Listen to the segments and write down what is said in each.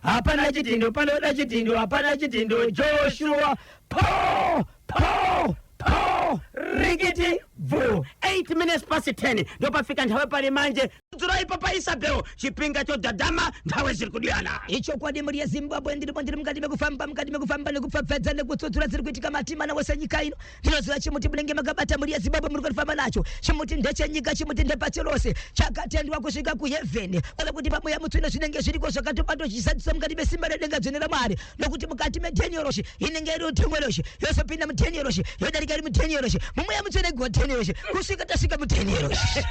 hapana chitindo panoda chitindo hapana chitindo Joshua po rigiti vu 8 minutes past 10 ndopafika nthawe pali manje dzurai papa Isabel chipinga cho dadama nthawe ziri kudiana icho kwadi muri ya Zimbabwe ndiri mukati mekufamba nekupfapfadza nekutsutsura ziri kuitika matima na wasanyika ino ndinoziva chimuti munenge makabata muri ya Zimbabwe muri kufamba nacho chimuti ndechenyika chimuti ndepachirose chakatendwa kusvika kuheaven kana kuti pamoya mutsvina zvinenge zviriko zvakatopato chisatisa mukati mesimba redenga dzenera Mwari nokuti mukati medhenioroshi inenge iri uthengweroshi yosopinda mudhenioroshi yodarika iri mudhenioroshi mumoya mutsvina godhenioroshi kusvika tasvika mudhenioroshi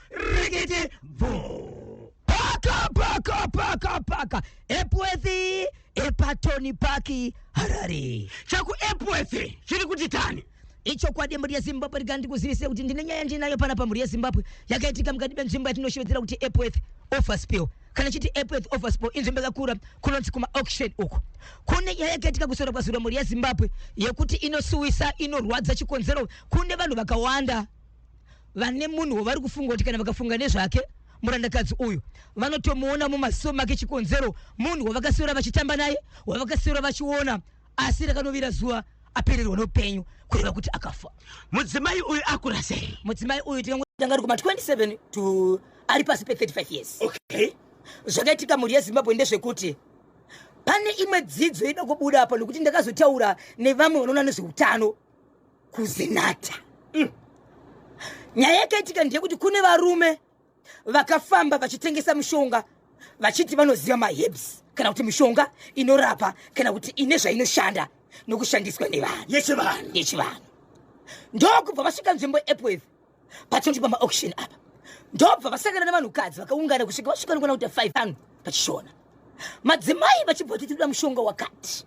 rigiti vu paka Epworth epatoni paki Harare chaku Epworth chiri kuti tani icho kwadi muri ya Zimbabwe rigandi kuzivise kuti ndine nyaya ndinayo pana pa muri ya Zimbabwe yakaitika mukati menzvimbo yatinoshovedzera kuti Epworth Offerspill kana chiti Epworth Offerspill inzvimbo yakakura kunonzi kuma auction uko kune nyaya yakaitika kusora kwazura muri ya Zimbabwe yekuti inosuwisa inorwadza chikonzero kune vanhu vakawanda vane munhu vari kufunga kuti kana vakafunga nezvake murandakadzi uyu vanotomuona mumaso make chikonzero munhu wavakasiura vachitamba naye wavakasiura vachiona asi rakanovira zuva apererwa noupenyu kureva kuti akafa mudzimai uyu akura sei mudzimai uyu tanga ri kuma 27 to ari pasi pe 35 years okay zvakaitika muri yeZimbabwe ndezvekuti pane imwe dzidzo ida kubuda apa nokuti ndakazotaura nevamwe vanoona nezveutano kuzenata nyaya yakaitika ndeyekuti kune varume vakafamba vachitengesa mishonga vachiti vanoziva maherbs kana kuti mishonga inorapa kana kuti ine zvainoshanda nokushandiswa nevanhu yechivanhu ndokubva vasvika nzvimbo Epworth patonti pama-auction apa ndobva vasangana nevanhukadzi vakaungana kusvika vasvika nokuna kuti 5 pachishona madzimai vachibva kuti tinoda mushonga wakati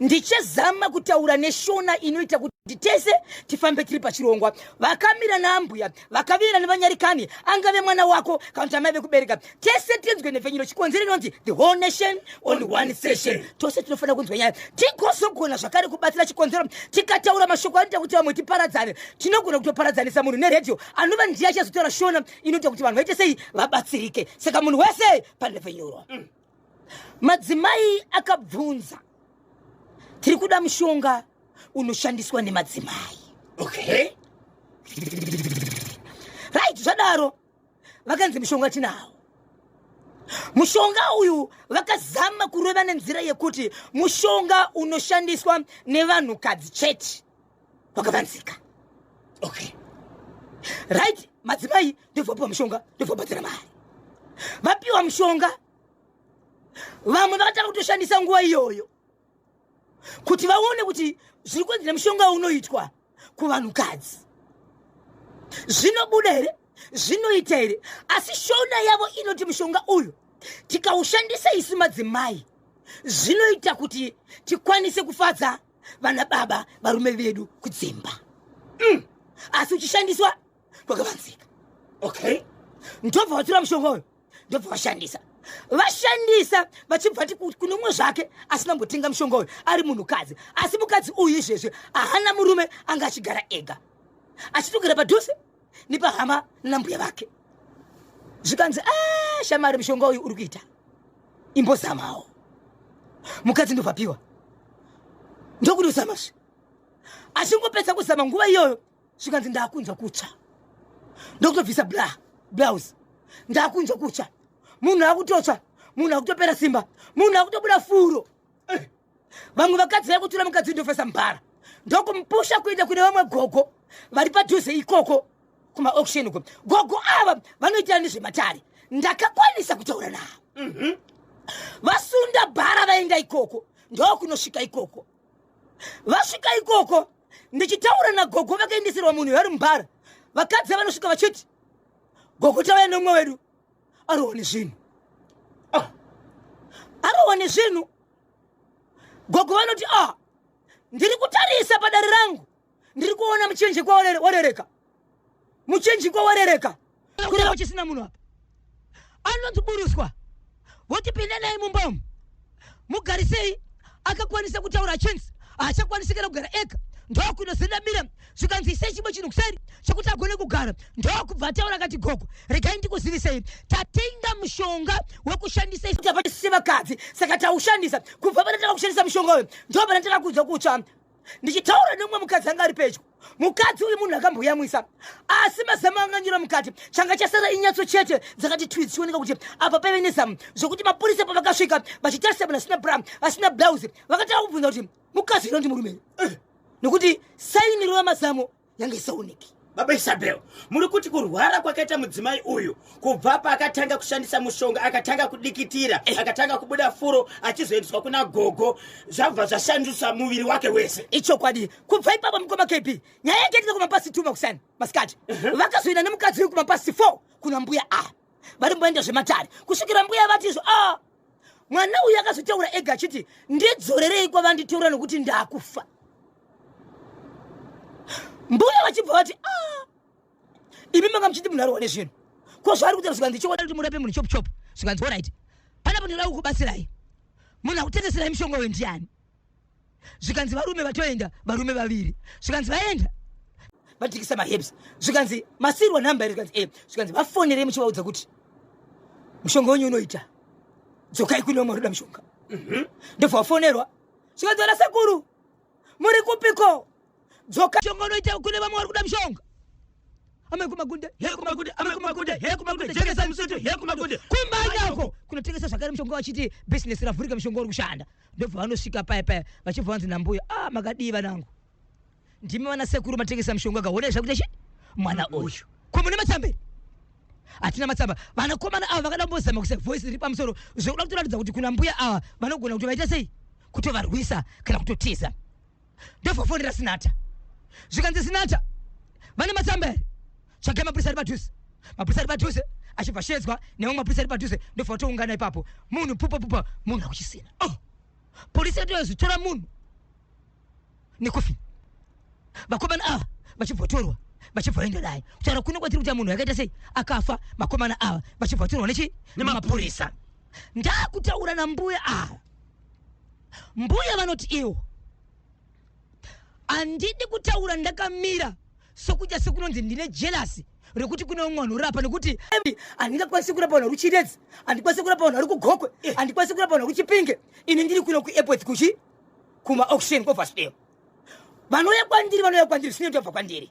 ndichazama kutaura neshona inoita kuti tese tifambe tiri pachirongwa vakamira naambuya vakavira nevanyarikani angave mwana wako kana kuti amai vekubereka tese tinzwe nevhenyero chikonzero inonzi the whole nation on one session tose tinofanira kunzwa nyaya tigozogona zvakare kubatsira chikonzero tikataura mashoko anoita kuti vamwe tiparadzane tinogona kutoparadzanisa munhu neredhiyo anova ndiye achazotaura shona inoita kuti vanhu vaite sei vabatsirike saka munhu wese pane vhenyoro madzimai akabvunza tiri kuda mushonga unoshandiswa nemadzimai okay right zvadaro vakanzi mushonga tinawo mushonga uyu vakazama kureva nenzira yekuti mushonga unoshandiswa nevanhukadzi chete wakavanzika okay right madzimai ndobvapiwa mushonga ndobvabatsira mari vapiwa mushonga vamwe vakatanga kutoshandisa nguva iyoyo kuti vaone kuti zviri kwenzi nemushonga unoitwa kuvanhukadzi zvinobuda here zvinoita here asi shona yavo inoti mushonga uyu tikaushandisa isi madzimai zvinoita kuti tikwanise kufadza vana baba varume vedu kudzimba asi uchishandiswa kwakavanzika okay ndobva vatora mushonga uyu ndobva vashandisa vachibva kuno umwe zvake asina mbotenga mushonga uyu ari munhukadzi asi mukadzi uyu izvezvi hahana murume anga achigara ega achitogara padhuze nepahama nambuya vake zvikanzi shamari mushonga uyu uri kuita imbozamawo mukadzi ndobvapiwa ndokuti uzamazve achingopedza kuzama nguva iyoyo zvikanzi ndakunzwa kutsva ndokutobvisa blouse ndakunzwa kutsva munhu akutotsva munhu akutopera simba munhu akutobuda furo vamwe vakadzi vari kutora mukadzi ndofesa mbara ndokumupusha kuenda kune vamwe gogo vari padhuze ikoko kuma-auction uko gogo ava vanoitira nezvematare ndakakwanisa kutaura navo vasunda bhara vaenda ikoko ndokunosvika ikoko vasvika ikoko ndichitaura nagogo vakaendeserwa munhu vari mubhara vakadzi vanosvika vachiti gogo tavaya nomwe wedu arohwa nezvinhu arohwa nezvinhu gogo vanoti ndiri kutarisa padare rangu ndiri kuona muchenjekwa warereka kureva uchisina munhu apa anonziburuswa votipinda naye mumbamu mugarisei akakwanisa kutaura chinzi haachakwanisika kugara ega ndokunozinamira zvikanzise chimwe chinhu kuseri chokuti agone kugara ndokubva taura akati gogo regai ndikuzivisei tatenga mushonga wekushandisa tapatisi vakadzi saka taushandisa kubva panataka kushandisa mushonga uyu ndo panataka kudza kutsva ndichitaura nemumwe mukadzi anga ari pedyo mukadzi uyu munhu akamboyamwisa asi mazama anganyura mukati changa chasara inyatso chete dzakati twi dzichioneka kuti apa paive nezamu zvokuti mapurisa pavakasvika vachitarisa munhu asina bra asina blausi vakataka kubvunza kuti mukadzi ino ndi murume nokuti saini rova mazamu yange isaoneki. Baba Isabel, muri kuti kurwara kwakaita mudzimai uyu kubva paakatanga kushandisa mushonga akatanga kudikitira akatanga kubuda furo achizoendeswa kuna gogo zvabva zvashandisa muviri wake wese. Ichokwadi kubva ipapo mukoma KP nyaya yake ita kumapasi 2 makusana masikati vakazoenda nemukadzi uyu kumapasi 4 kuna mbuya vari mboenda zvematare kusvikira mbuya vati mwana uyu akazotaura ega achiti ndidzorerei kwavanditaura nokuti ndakufa. Mbuya vachibva vati imi manga muchiti munhu ariwane zvinhu ko zvaari kuti zvikanzi chokwadi kuti murape munhu chopu zvikanzi alright panapo ndinoda kukubatsirai munhu akutengeserai mushonga uyu ndiani zvikanzi varume vatoenda varume vaviri zvikanzi vaenda vatikisa mahebs zvikanzi masirwa namba iri zvikanzi zvikanzi vafonerei muchivaudza kuti mushonga wenyu unoita dzokai kune vamwe varoda mushonga ndobva vafonerwa zvikanzi vana sekuru muri kupiko dzoka mushonga unoita kune vamwe vari kuda mushonga amekumagunde jekesa musutu hekumagunde kumbanyako kunotengesa zvakare mushonga wachiti business ravhurika mushonga uri kushanda ndobva vanosvika paya vachibva vanzi nambuya makadiva nangu ndimi vana sekuru matengesa mushonga akaona zvakuita chi mwana uyu komune matsamberi hatina matsamba vanakomana ava vakada mbozama kuisa voice iri pamusoro zvokuda kutoratidza kuti kuna mbuya ava vanogona kuti vaita sei kutovarwisa kana kutotiza ndobva fonera sinata zvikanzi sinata vane matsamberi tsvakai mapurisa ari padhuze achibva shedzwa nemamwe mapurisa ari padhuze ndobva vatoungana ipapo munhu pupa munhu akuchisina polisi yatoyozvitora munhu nekufi vakomana ava vachibva vatorwa vachibva vaenda naye kutaura kuno kwatiri kuti munhu yakaita sei akafa makomana ava vachibva vatorwa nechi nemapurisa ndakutaura nambuya ava mbuya vanoti iwo handidi kutaura ndakamira sokuja sekunonzi ndine jealousy rekuti kune umwe wanhu urapa nekuti handingakwanisi kurapa vanhu vari kuchirezi handikwanisi kurapa vanhu vari kugokwe handikwanisi kurapa vanhu vari kuchipinge ini ndiri kuno kuairport kuchi kuma-auction kwovasdale vanouya kwandiri sine ndobva kwandiri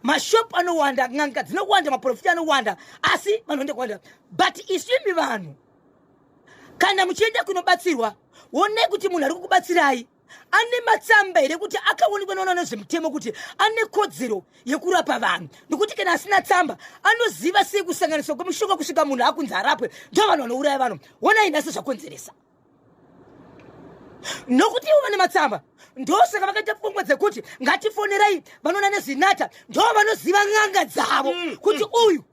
mashopu anowanda n'anga dzinowanda maprofiti anowanda asi vanhu ende kwanda but isimi vanhu kana muchienda kunobatsirwa wonei kuti munhu ari kukubatsirai ane matsamba here kuti akaonekwa naona nezvemutemo kuti ane kodzero yekurapa vanhu nekuti kana asina tsamba anoziva sei kusanganiswa kwemushonga kusvika munhu akunzi arapwe ndo vanhu vanouraya vanhu wonai nhasi zvakonzeresa nokuti ivo vane matsamba ndosaka vakaita pfungwa dzekuti ngatifonerai vanoona nezinata ndo vanoziva n'anga dzavo kuti uyu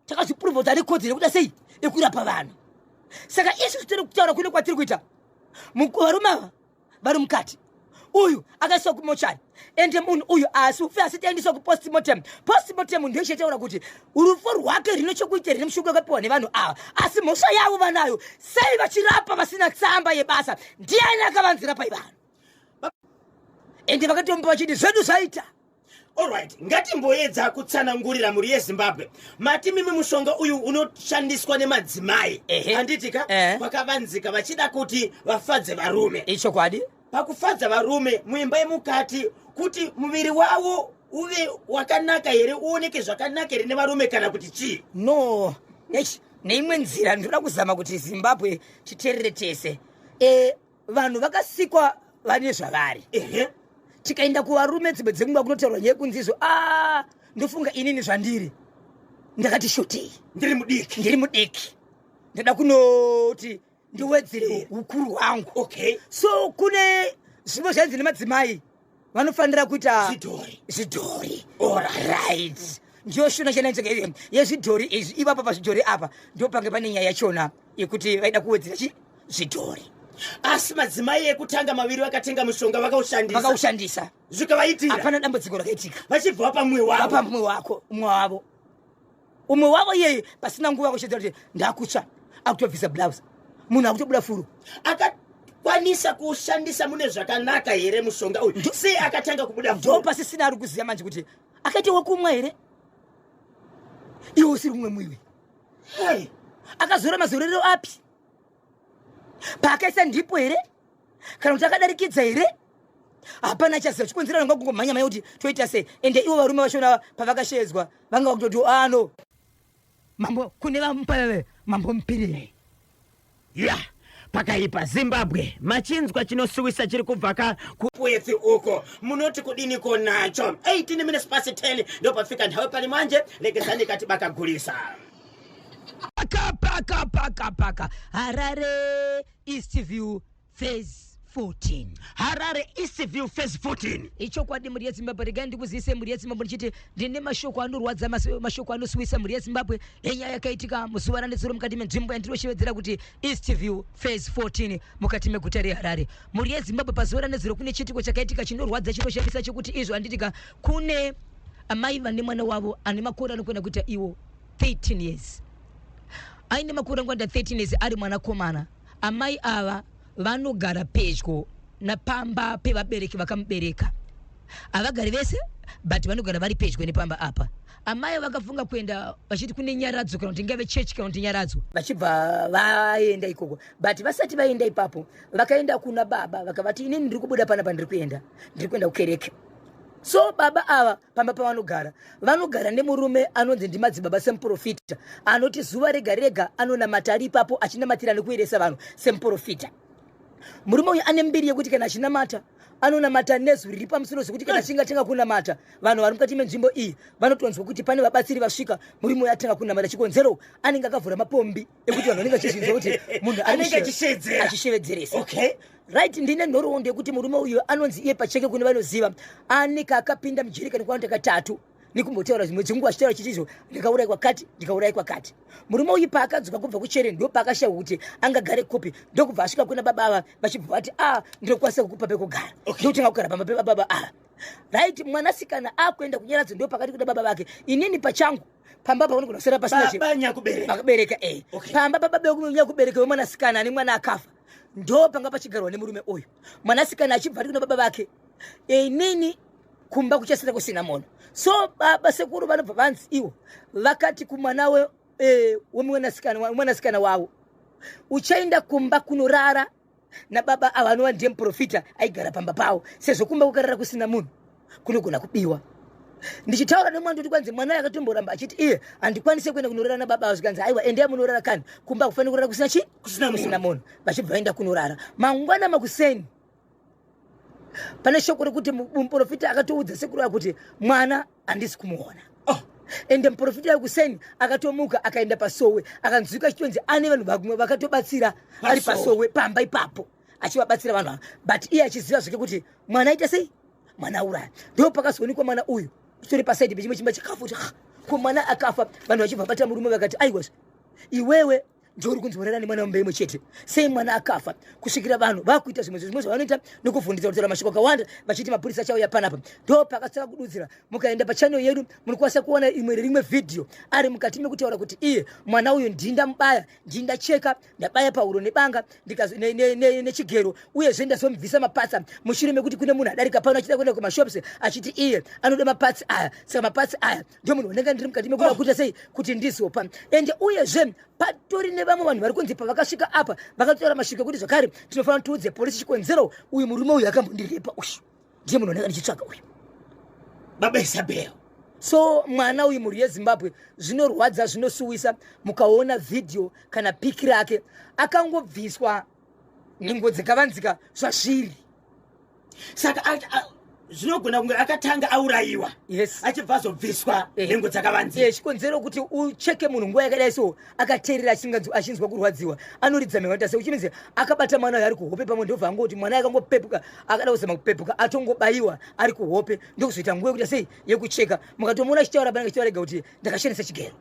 takazvipruvha kuti ane kodzero yekuda sei yekurapa vanhu saka isi zvitori kutaura kune kwatiri kuita varume ava vari mukati uyu akaiswa kumochari ende munhu uyu asi ufe asiti aendiswa kupostmortem ndiyo ichitaura kuti rufu rwake rine chokuita rine mushonga wakapiwa nevanhu ava asi mhosva yavo vanayo sei vachirapa vasina tsamba yebasa ndiani akavanzira pai vanhu ende vakatomba vachiti zvedu zvaita. Alright, ngatimboedza kutsanangurira muri yeZimbabwe. Mati mimi mushonga uyu unoshandiswa nemadzimai. Handitika kwakavanzika vachida kuti vafadze varume. Ichokwadi? Pakufadza varume muimba yemukati kuti muviri wavo uve wakanaka here uoneke zvakanaka here nevarume kana kuti chii? No, neimwe nzira ndoda kuzama kuti Zimbabwe chiterere tese. Vanhu vakasikwa vane zvavari. Tikaenda kuvarume dzimwe dzenguva kunotaurwa nyaya yekunzizo ndofunga inini zvandiri ndakati shotei ndiri mudiki ndada kunoti ndiwedzere ukuru hwangu. So kune zvivo zvanzi nemadzimai vanofanira kuita zvidhori. Alright, ndiyo shona chena yezvidhori izvi ivapa pazvidhori apa ndo pange pane nyaya yachona yekuti vaida kuwedzera zvidhori. Asi madzimai ekutanga maviri vakatenga mushonga vakaushandisa zvikavaitira hapana dambudziko rakaitika vachibva pamwe wako umwe wavo iyeye pasina nguva yakushedza kuti ndakutsva akutobvisa blouse munhu akutobuda furu akakwanisa kushandisa mune zvakanaka here mushonga uyu sei akatanga kubuda furo pasisina ari kuziva manje kuti akaita wekumwa here iwe usiri kumwe mwiwi akazora mazorero api paakaisa ndipo here kana kuti akadarikidza here hapana chaziva chikonzera nanga kungomhanya manya kuti toita sei ende ivo varume vashona pavakashedzwa vanga vakutoti ano mambo kune vamupaveve mambo mupirire pakaipa Zimbabwe machinzwa chinosuwisa chiri kubva kupwetsi uko munoti kudiniko nacho 18 minutes past 10 ndo pafika nthawi pali manje legezani kati bakagulisa paka Harare Eastview phase 14 Harare Eastview phase 14 icho kwadi muri yeZimbabwe rega ndikuzise muri yeZimbabwe ndichiti ndine mashoko anorwadza mashoko anosuwisa muri yeZimbabwe enyaya yakaitika muzuva ranetsuro mukati menzvimbo yandinoshevedzera kuti Eastview phase 14 mukati meguta reHarare muri yeZimbabwe pazuva ranetsuro kune chitiko chakaitika chinorwadza chinoshamisa chekuti izvo anditika kune amai vane mwana wavo ane makore anokwenda kuita iwo 13 years aine makore anokwenda 13 years ari mwanakomana amai ava vanogara pedyo napamba pevabereki vakamubereka havagari vese but vanogara vari pedyo nepamba apa amai vakafunga kuenda vachiti kune nyaradzo kana kuti ngave chechi kana kuti nyaradzo vachibva vaenda ikoko but vasati vaenda ipapo vakaenda kuna baba vakavati inini ndiri kubuda panapa ndiri kuenda kukereke so baba ava pamba vanogara nemurume anonzi ndimadzibaba semuprofita anoti zuva rega rega anonamata ari ipapo achinamatira nekuyeresa vanhu semuprofita murume uyu ane mbiri yekuti kana achinamata anonamata nezu riri pamusoro zvokuti kana achinga kunamata vanhu vari mukati menzvimbo iyi vanotonzwa kuti pane vabatsiri vasvika murume uyu atanga kunamata chikonzero anenge akavhura mapombi ekuti vanhu vanenge vachizvinzwa kuti munhu anenge achishevedzeresa right ndine nhoroondo yekuti murume uyu anonzi iye pacheke kune vanoziva aneka akapinda mujerikani kwaanoti katatu nikumbotaura zvimwe dzenguva achitaura chitizvo ndikaurai kwakati murume uyu paakadzoka kubva kuchere ndo paakashawa kuti angagare kopi ndokubva asvika kuna baba ava vachibva vati ndinokwanisa kukupa pekugara ndotanga kugara pamba pebaba ava right mwanasikana akuenda kunyaradzo ndo pakati kuna baba vake inini pachangu pamba paunogona kusera pasina kubereka pamba pababa kubereka wemwanasikana ane mwana akafa ndo panga pachigarwa nemurume uyu mwanasikana achibva ari kuna baba vake inini kumba kuchasira kusina mono so baba sekuru vanobva vanzi iwo vakati kumwana wemwanasikana wavo uchaenda kumba kunorara nababa ava anova ndiye muprofita aigara pamba pavo sezvo kumba kukarara kusina munhu kunogona kubiwa ndichitaura nemwana kuti kwanzi mwana akatomboramba achiti iye handikwanise kuenda kunorara nababa avo zvikanzi aiwa endea munorara kani kumba kufanira kurara kusina munhu vachibva vaenda kunorara mangwana makuseni pane shoko rekuti muprofita akatoudza sekuru kuti mwana handisi kumuona ende muprofita yekuseni akatomuka akaenda pasowe akanzwika chitonzi ane vanhu vamwe vakatobatsira ari pasowe pamba ipapo achivabatsira vanhu ava but iye achiziva zvake kuti mwana aita sei mwana auraya ndo pakazoonekwa mwana uyu chitori pasaidi pechimwe chimba chikafu kuti ko mwana akafa vanhu vachibva bata murume vakati aiwa iwewe ndori kunzorera nemwana wambe imwe chete sei mwana akafa kusvikira vanhu vakuita zvimwe zvavanoita nekuvhunditsa kutaura mashoko akawanda vachiti mapurisa achauya panapa ndo pakasaka kududzira mukaenda pachannel yedu munokwanisa kuona imwe rimwe vhidhiyo ari mukati mekutaura kuti iye mwana uyu ndindamubaya ndindacheka ndabaya pahuro nebanga nechigero uyezve ndazomubvisa mapatsa mushure mekuti kune munhu adarika pano achida kuenda kumashops achiti iye anoda mapatsi aya saka mapatsi aya ndio munhu anenge ndiri mukati mekuda kuita sei kuti ndizopa ende uyezve patori nevamwe vanhu vari kunzi pavakasvika apa vakataura masvika kuti zvakare tinofanira tiudze polisi chikonzero uyu murume uyu akambondirepa uyu ndiye munhu anenge ndichitsvaga uyu baba Isabel so mwana uyu muri yeZimbabwe zvinorwadza zvinosuwisa mukaona vhidhiyo kana piki rake akangobviswa nhengo dzakavanzika zvazviri saka zvinogona kunge akatanga aurayiwa achibva azobviswa nhengo dzakavanzika chikonzero kuti ucheke munhu nguva yakadai so akateerera achinzwa kurwadziwa anoridza mhepo se uchimidze akabata mwana uyu ari kuhope pamwe ndobva angoti mwana akangopepuka akada kuzama kupepuka atongobayiwa ari kuhope ndokuzoita nguva yekuita sei yekucheka mukatomuona achitaura panenge achitaura rega kuti ndakashandisa chigero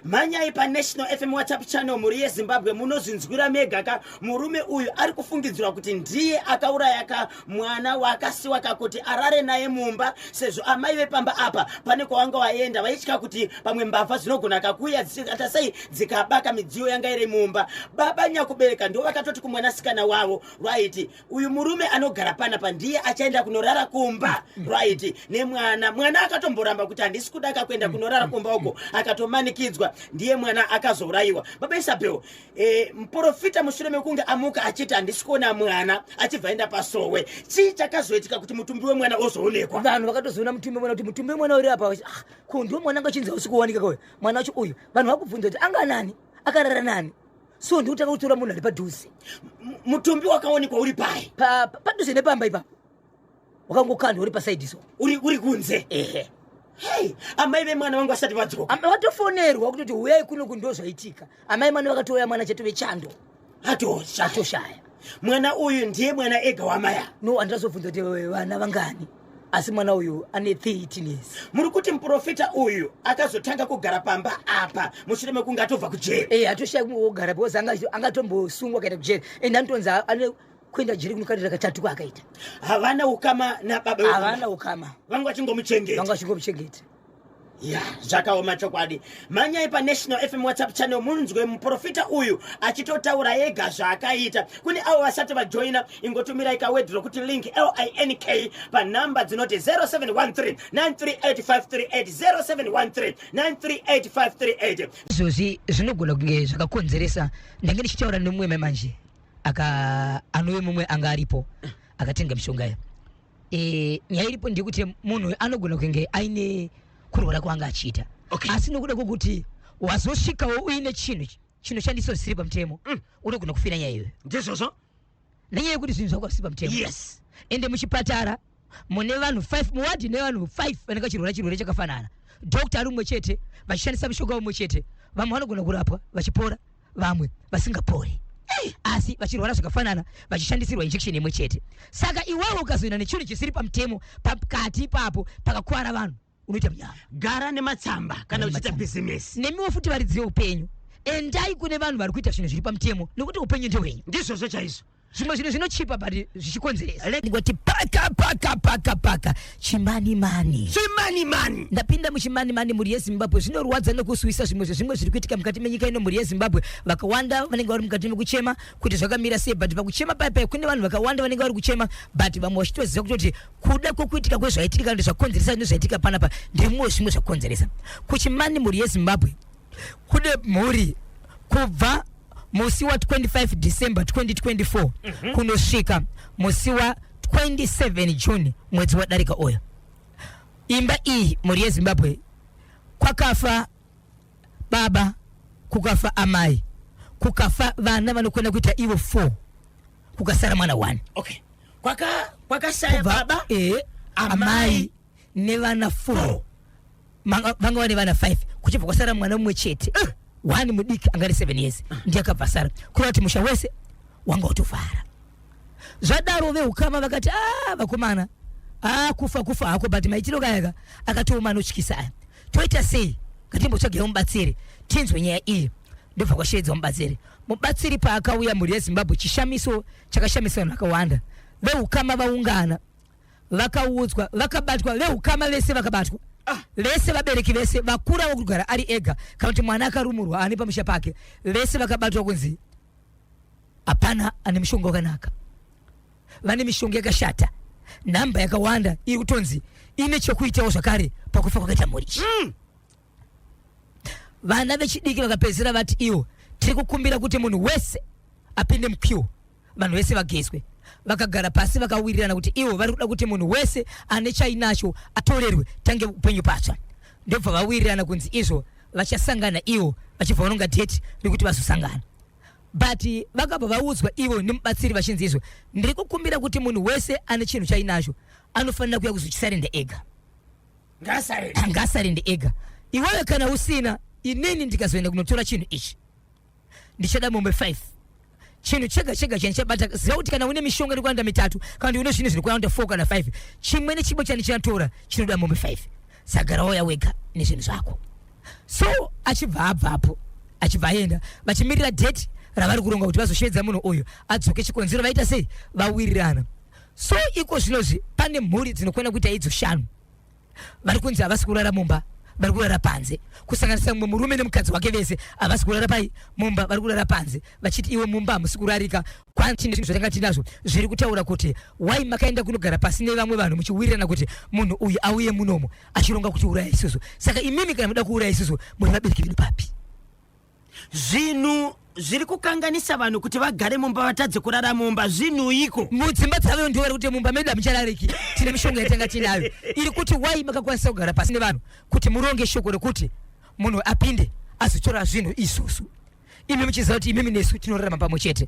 manyai paNational FM WhatsApp channel muri yeZimbabwe munozvinzwira mega murume uyu ari kufungidzirwa kuti ndiye akauraya mwana wakasiwa kuti arare naye mumba, sezvo amai vepamba apa pane kwavanga vaenda vaitya kuti pamwe mbavha dzinogona kakuya dzikata sei dzikabaka midziyo yanga iri mumba. Baba nyakubereka ndo vakatoti kumwanasikana wavo, right, uyu murume anogara panapa ndiye achaenda kunorara kumba, right, mwana akatomboramba kuti handisi kuda kuenda kunorara kumba uko, akatomanikidzwa, ndiye mwana akazourayiwa. Baba Isabel, muprofita mushure mekunge amuka achiti handisi kuona mwana achibva enda paSowe, chii chakazoitika kuti mutumbi wemwana ozoonekwa? Vanhu vakatozoona mutumbi wemwana kuti mutumbi wemwana uri apa, ko ndiwo mwana ngachinza usikuwanika kauya mwana wacho uyu. Vanhu vakubvunza kuti anga nani, akarara nani, so ndikutaka kutora munhu ari padhuze. Mutumbi wakaonekwa uri pai? Padhuze nepamba ipapo, wakangokandwa uri pasaidi so uri kunze. Ehe. Hey, amai vemwana wangu asati vadzoka. Watofonerwa kuti uyai kuno ndo zvaitika. Amai mwana vakatoya mwana chatove chando. Atoshaya. Mwana uyu ndiye mwana ega wamaya. No, andazobvunza kuti vana vangani. Asi mwana uyu ane 13 years. Muri kuti muprofita uyu akazotanga kugara pamba apa mushure mekunge atobva kujeri. Atoshaya kugara because angatombosungwa kaita kujeri. Ende anotonza ane kuenda jeri kunokatira katatu kwakaita. Havana ukama na baba. Havana ukama. Vangu vachingomuchengeta. Ya, zvakaoma chokwadi. Manyai paNational FM WhatsApp channel munzwe muprofita uyu achitotaura yega zvaakaita. Kune avo vasati vajoina, ingotumira ikawedhiro kuti link LINK panamba dzinoti 0713 938538 0713 938538. Izvozvi zvinogona kunge zvakakonzeresa. Ndenge ndichitaura nemumwe manje anove mumwe anga aripo akatenga mishonga ya. Nyaya iripo ndekuti munhu anogona kunge aine kurwara kwanga achiita. Asi nokuda kwokuti wazosvikawo uine chinhu chinoshandiswa zvisiri pamutemo, unogona kufira nyaya iyoyo. Ndizvozvo? Nenyaya yekuti zvinhu zvako zvisiri pamutemo. Yes. Ende muchipatara mune vanhu 5, muwadi nevanhu 5 vanenge chirwere chakafanana. Dokta ari umwe chete, vachishandisa mishonga umwe chete. Vamwe vanogona kurapwa vachipora, vamwe vasingapori. Asi vachirwara zvakafanana vachishandisirwa injection imwe chete. Saka iwewe ukazoenda nechinhu chisiri pamutemo pakati ipapo pakakuwara vanhu, unoita munyama. Gara nematsamba kana uchiita business. Nemiwo futi varidziwe upenyu. Endai kune vanhu vari kuita zvinhu zviri pamutemo nokuti upenyu ndehwenyu. Ndizvozvo chaizvo. Zvimwe zvinhu zvinochipa bari zvichikonzeresa. Ndingoti paka chimani. Ndapinda muchimani muri yeZimbabwe. Zvinorwadza nokuswisa zvimwe zviri kuitika mukati menyika ino muri yeZimbabwe. Vakawanda vanenge vari mukati mekuchema kuti zvakamira sei, but pakuchema paipai kune vanhu vakawanda vanenge vari kuchema, but vamwe vachitoziva kuti kuda kwokuitika kwezvaitika kana zvakonzeresa zvinhu zvaitika panapa ndimwe zvimwe zvakonzeresa. Kuchimani muri yeZimbabwe kune mhuri kubva musi wa 25 December 2024 kunosvika musi wa 27 June mwedzi wadarika oyo. Imba iyi muri yeZimbabwe kwakafa baba, kukafa amai, kukafa vana vanokwenda kuita ivo 4, kukasara mwana 1. Okay. Kwakashaya baba, amai nevana 4. Vanga vane vana 5, kuchibva kwasara mwana umwe chete. 1 mudiki angari 7 years ndiye akabvasara. Kuna kuti musha wese wanga utovhara. Zvadaro veukama vakati vakomana kufa hako, but maitiro kayaka akatoma anotyisa aya. Toita sei? Ngatimbotsvagewo mubatsiri tinzwe nyaya iyi. Ndobva kwasheedza mubatsiri. Mubatsiri paakauya muri yeZimbabwe, chishamiso chakashamisa vanhu vakawanda. Veukama vaungana, vakaudzwa, vakabatwa, veukama vese vakabatwa. Vese vabereki vese vakura vokugara ari ega kana kuti mwana akarumurwa ane pamusha pake, vese vakabatwa kunzi hapana ane mishonga wakanaka, vane mishonga yakashata, namba yakawanda iri kutonzi ine chekuitawo zvakare pakufa kwakaita mhuri. Vana vechidiki vakapedzisira vati iwo tiri kukumbira kuti munhu wese apinde mukiwo, vanhu vese vagezwe. Vakagara pasi vakawirirana kuti iwo vari kuda kuti munhu wese ane chainacho atorerwe tange upenyu patsva. Ndobva vawirirana kunzi izvo vachasangana iwo vachibva vanonga date rekuti vazosangana. But vakabva vaudzwa ivo nemubatsiri vachinzi izvo, ndiri kukumbira kuti munhu wese ane chinhu chainacho anofanira kuya kuzochisarenda ega. Ngasarende ega. Iwewe kana usina, inini ndikazoenda kunotora chinhu ichi ndichada mombe 5. Chinhu chega chanichabata. Ziva kuti kana une mishonga iri kuwanda 3 kana une zvinhu zviri kuwanda 4 kana 5, chimwe nechimwe chanichinatora chinoda mombe 5. Sagara waya wega nezvinhu zvako. so achibva abvapo achibva yenda vachimirira date ravari kuronga kuti vazoshedza munhu uyu adzoke chikonzero vaita sei vawirirana. So iko zvinozvi pane mhuri dzinokwenda kuita idzo 5 vari kunzi havasi kurara mumba vari kurara panze kusanganisa mumwe murume nemukadzi wake vese havasi kurara pai mumba vari kurara panze vachiti iwe mumba hamusi kurarika kwachine zvinhu zvatanga tinazvo zviri kutaura kuti wai makaenda kunogara pasi nevamwe vanhu muchiwirirana kuti munhu uyu auye munomo achironga kuti uraya isusu. Saka imimi kana muda kuuraya isusu muri vabereki vedu papi? Zvinhu zviri kukanganisa vanhu kuti vagare mumba vatadze kurara mumba zvinhu iko mudzimba dzavo ndio vari kuti mumba medu hamucharariki tine mishonga yatanga tinayo iri kuti wai makakwanisa kugara pasi nevanhu kuti muronge shoko rekuti munhu apinde azotora zvinhu isusu imi muchiziva kuti imimi nesu tinorarama pamwe chete.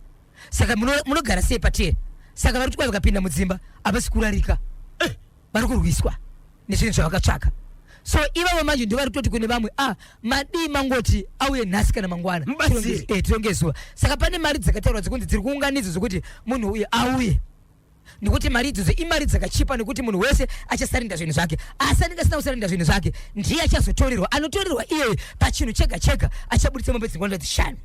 Saka munogara sei patiri? Saka vari kuti kwai vakapinda mudzimba havasi kurarika vari kurwiswa nezvinhu zvavakatsvaka. So ivavo manje ndio vari kutoti kune vamwe madii mangoti auye nhasi kana mangwana tirongezuva. Saka pane mari dzakataurwa dzekunzi dziri kuunganidzwa zokuti munhu uye auye nekuti mari idzodzo imari dzakachipa nekuti munhu wese achasarinda zvinhu zvake asi anenge asina kusarinda zvinhu zvake ndiye achazotorerwa anotorerwa iyeye pachinhu chega chega achabudisa mombe dzingwanda 5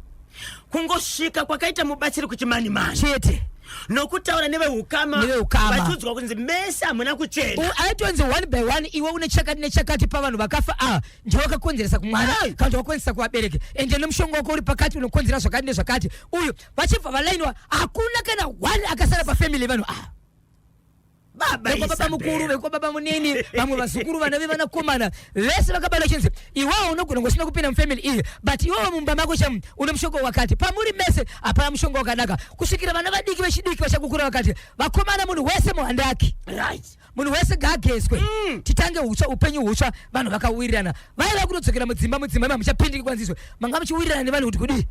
kungosvika kwakaita mubatsiri kuchimani-mani chete nokutaura neveukama vachiudzwa kunzi mese hamuna kuchena aitonzi 1 by 1 iwe une chakati nechakati pavanhu vakafa ndiye wakakonzeresa kumwana kana kuti wakonzeresa kuvabereki ende nemushonga wako uri pakati unokonzera zvakati nezvakati uyu vachibva valainwa hakuna kana 1 akasara pafamily yevanhu baba mukuru vekwa baba munini vamwe vazukuru vana vevanakomana vese vakabala chinzi iwewe unogona ngosina kupinda mufamily iyi but iwewe mumba mako chamu une mushonga wakati pamuri mese hapana mushonga wakanaka kusvikira vana vadiki vechidiki vachakukura vakati vakomana munhu wese muhandaki munhu wese gaagezwe titange hutsva upenyu hutsva vanhu vakawirirana vaiva kunodzokera mudzimba ima muchapindiki kwanzizwe manga muchiwirirana nevanhu kuti kudii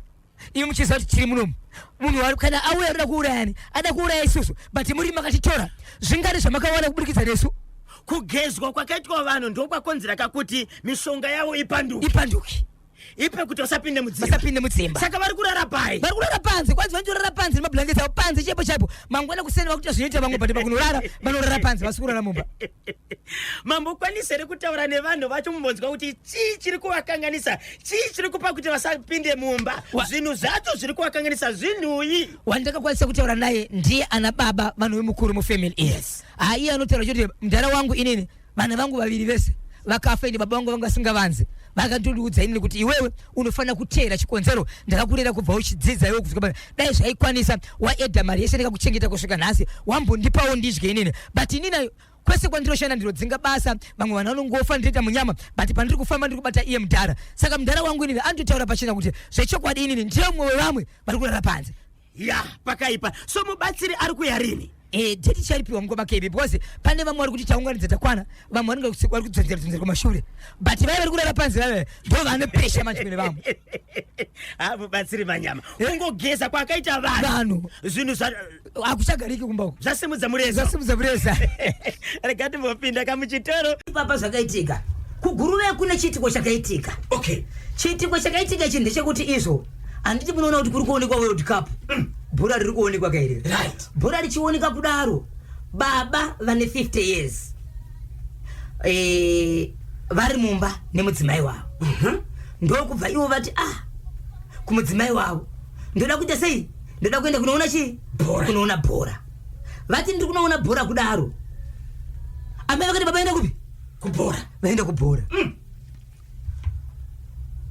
imi muchiziva kuti tiri munomu munhu kana auya arida kuurayani ada kuuraya isusu but muri makatitora zvingari zvamakawana kuburikidza nesu kugezwa kwakaitwa vanhu ndokwakonzera kakuti mishonga yavo ipanduki ipe kuti vasapinde mudzimba. Saka vari kurara pai vari kurara panze kwanzi vanyorara panze nemablanketi avo panze chaipo mangwana kuseni vakuita zvinoita vamwe but pakunorara vanorara panze vasi kurara mumba. Mambokwanisa here kutaura nevanhu vacho mumbonzwa kuti chii chiri kuvakanganisa chii chiri kupa kuti vasapinde mumba zvinhu zvacho zviri kuvakanganisa zvinhuyi. Wandakakwanisa kutaura naye ndiye ana baba vanhu vemukuru mufamily iyi iye anotaura kuti mudhara wangu inini vana vangu vaviri vese vakafa ende baba vangu vanga vasingavanzi vakandiudza inini kuti iwewe unofanira kuteera chikonzero ndakakurera kubva uchidzidza iwe kusvika dai zvaikwanisa waedha mari yese ndakakuchengeta kusvika nhasi wambondipawo ndidye inini but inini kwese kwandiroshanda ndirodzinga basa vamwe vanhu vanongofa ndinoita munyama but pandiri kufamba ndiri kubata iye mudhara. Saka mudhara wangu inini andotaura pachena kuti zvechokwadi inini ndiye mumwe wevamwe vari kurara panze pakaipa. So mubatsiri ari kuya rini? Deti charipiwa ngoma kebi because pane vamwe vari kuti taunganidza takwana vamwe vari kudzonzera kumashure but vaiva vari kurara panze vaive ndo vane pressure manje kune vamwe mubatsiri manyama kungogeza kwakaita vanhu zvinhu hakuchagariki kumba uku zvasimudza mureza rega timbopinda kamuchitoro ipapa zvakaitika kuguruve kune chiitiko chakaitika. Chiitiko chakaitika chinhu ndechekuti izvo handiti munoona kuti kuri kuonekwa World Cup bhora riri kuonekwa kairi bhora richioneka kudaro baba vane 50 years vari mumba nemudzimai wavo ndokubva ivo vati kumudzimai wavo ndoda kuita sei ndoda kuenda kunoona chii kunoona bhora vati ndiri kunoona bhora kudaro amai vakati baba enda kupi kubhora vaenda kubhora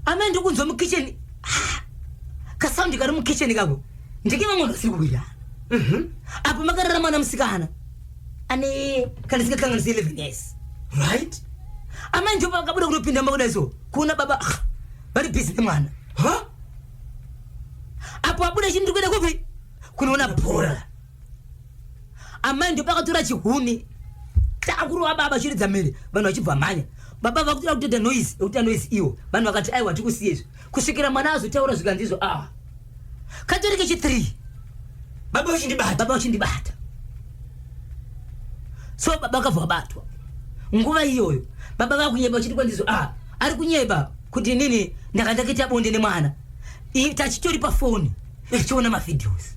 amai ndiri kunzwa mukicheni kasaundi kari mukicheni kako ndike vamwe vasiri kuwirana apo makarara mwana musikana ane kana singakanganisi 11 years amai ndio vakabuda kunopinda makuda so kuna baba vari busy nemwana apo abuda chini ndiri kuenda kupi kunoona bhora amai ndio vakatora chihuni takuru wababa chiridza mhere vanhu vachibva mhanya baba vakutora kutoita noise ekuita noise iwo vanhu vakati aiwa tikusiyezvo kusvikira mwana azotaura zvikanzizvo katorike chi3 baba vachindibata so baba vakabva vabatwa nguva iyoyo baba vakunyeba vachiti kwanzizvo ari kunyeba kuti nini ndakandakaita bonde nemwana tachitori pafoni tichiona mavideos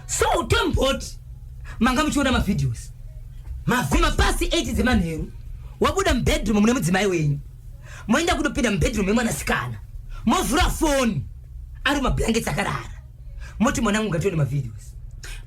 so tomboti manga muchiona mavideos kumapasi 8 dzemanheru wabuda mubedroom mune mudzimai wenyu moenda kutopinda mubedroom yemwanasikana movhura foni ari mablankets akarara moti mwanangu ngatione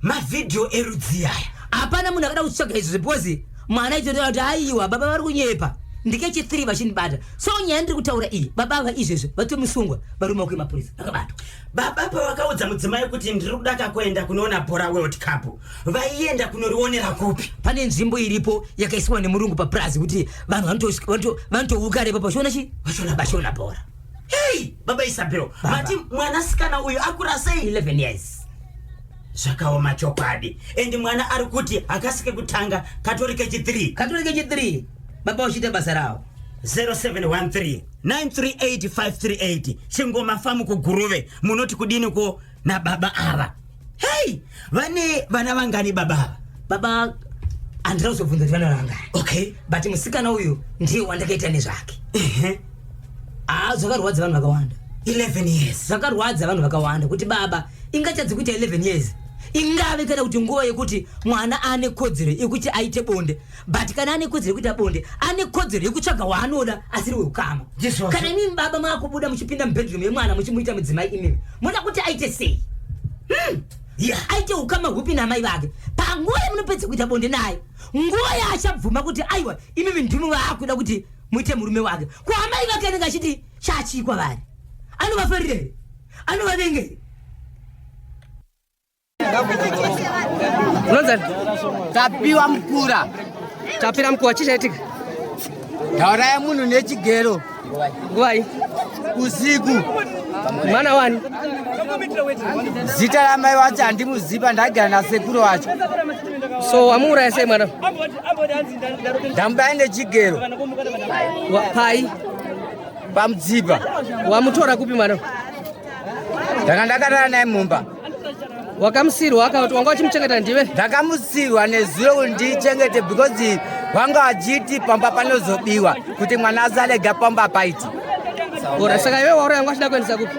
mavideo erudzi aya. Hapana munhu akada kutsvaga izvo because mwana aitotaura kuti aiwa baba vari kunyepa ndikechi 3 vachinibata. So nyaya ndiri kutaura iyi baba ava izvezvo vatomusungwa varume kwemapurisa vakabatwa. Baba pavakaudza mudzimai kuti ndiri kuda kuenda kunoona bhora World Cup vaienda kunorionera kupi? Pane nzvimbo iripo yakaiswa nemurungu paplaza kuti vanhu vanotouka repo pachiona chi vachiona bhora. Hey baba Isabel mati mwanasikana uyu akura sei? 11 years. Zvakaoma chokwadi. Endi mwana ari kuti akasike kutanga katorike chi3 baba uchite basa rawo. 0713 938 538 Chingoma famu kuguruve munoti kudini ko na baba ava. Hey vana vangani baba? Baba andira kuzobvunza kuti vana vangani. Okay, but musikana uyu ndiye wandakaita nezvake. Zvakarwadza vanhu vakawanda. 11 years. Zvakarwadza vanhu vakawanda kuti baba ingachadzi kuita 11 years. Ingave kana kuti nguva yekuti mwana ane kodzero yekuti aite bonde, but kana ane kodzero yekuita bonde ane kodzero yekutsvaga waanoda asiri weukama. Kana inini baba makubuda muchipinda mubedroom yemwana muchimuita mudzimai imimi munoda kuti aite sei? Aite ukama hupi namai vake panguva yamunopedza kuita bonde naye, nguva yaachabvuma kuti aiwa imimi ndimi vaakuda kuti muite murume wake. Kwaamai vake anenge achiti chachikwa vari anovafarire anovavengeri. Unonzani? Tapiwa mkura. Tapira mkura chichaitika? Taura ya munhu nechigero. Nguwai? Usiku. Mwana wani? Zita la mai wacho handimuziva ndagara nasekuru wacho. So wamuuraya sei mwana? Ndamubaya nechigero. Pai? Pamutsipa. Wamutora kupi mwana? Ndakarara naye mumba. Wakamusirwa akati wanga wachimuchengeta ndiwe? Ndakamusirwa nezuro kuti ndichengete because wanga wachiti pamba panozobiwa kuti mwana asalega pamba paiti. Ora saka iwe waura yanga wachida kuendesa kupi?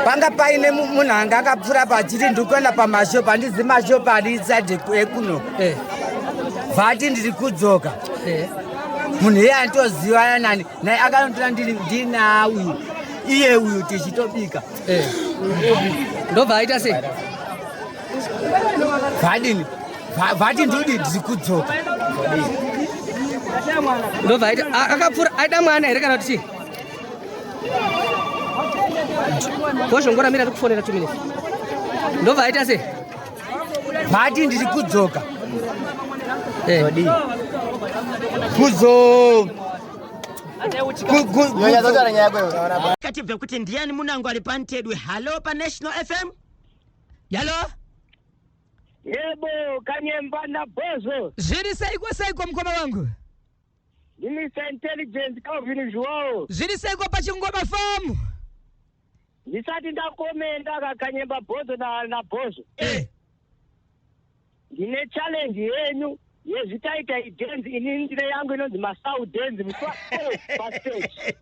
Panga paine munhu anga akapfura pachiti ndikuenda pamashopu handizi mashopu ari inside ekuno. Vati ndiri kudzoka. Munhu iye andoziva nani naye akandotora ndina uyu iye uyu tichitobika. Ndobva aita sei? Vati ndudi ndiri kudzoka. Ndobva aita akapfura aida mwana here kana kuti chii? Ngozvongoramira ndikufonera 2 minutes. Ndobva aita sei? Vati ndiri kudzoka. Katibve kuti ndiani munangu ari pantedwe. Halo pa National FM. Yalo? Yebo Kanyemba na Bozo. Zviri seiko mkoma wangu? Ndimisa intelligence Calvin Joao. Zviri seiko pachingoma famu? Ndisati ndakomenda kakanyemba Bozo na Bozo. Ndine challenge yenyu yezvitaita idance ini ndine yangu inonzi Masau Dance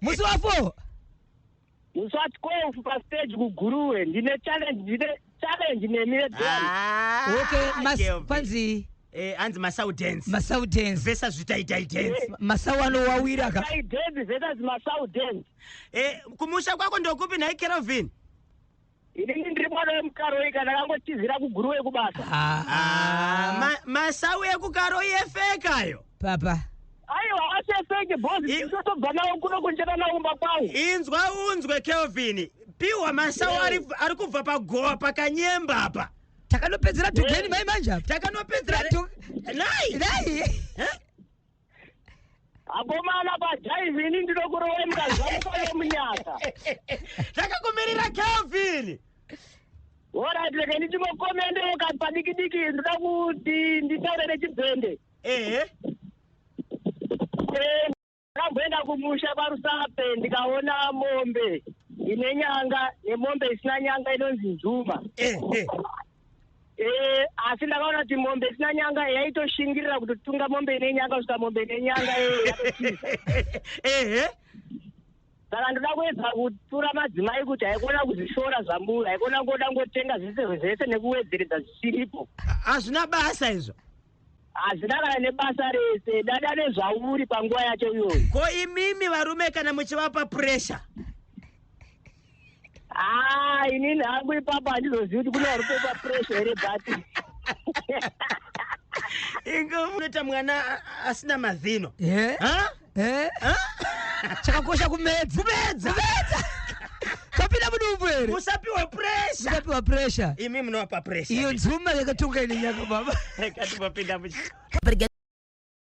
Muswafo. Muswati kofu pa stage kuguruwe. Ndine challenge nemire dance. Okay, panzi anzi Masau Dance. Masau Dance Vesa zvitaita dance. Masau anowawira ka. Dance vesa Masau Dance. Kumusha kwako ndokupi na Kelvin? Ini ndiri mwana wemukaro ika ndakangochizira kuguruwe kubasa. Masau ekukaro yefekayo. Papa. Aiwa asefeke bozi ndotobva nawo kuno kunjeta naumba kwangu. Inzwa unzwe Kelvin. Piwa Masau ari kubva pagowa pakanyemba apa. Takanopedzera tugeni mai manja. Takanopedzera nai. Abomana bajaivi ini ndinokurowe mukazvamukayo munyaka. Takakumirira Kelvin. Alright, leke ndichimokomende padiki ndoda kuti nditaure nechibhende. Ndakamboenda kumusha parusape ndikaona mombe ine nyanga nemombe isina nyanga inonzi Nzuma. Asi ndakaona kuti mombe isina nyanga yaitoshingirira kuti tunga mombe ine nyanga kusvika mombe ine nyanga yatotiza. Saka ndoda kuedza kutura madzimai kuti haikona kuzvishora zvambura, haikona ngoda ngotenga zvese nekuwedzeredza zvisiripo. Hazvina basa izvo. hazina kana nebasa rese dada nezvauri panguva yacho iyoyo. Ko imimi varume kana muchivapa pressure? Inini hangu ipapa handizozivi kuti kune varupepa pressure here bati. Ingo unoita mwana asina mazino. Chakakosha kumedza. Kapina mudumbu here. Musapiwa pressure. Musapiwa pressure. Imi munowapa pressure. Iyo nzuma yakatunga ine nyaka baba. Katipapinda muchi.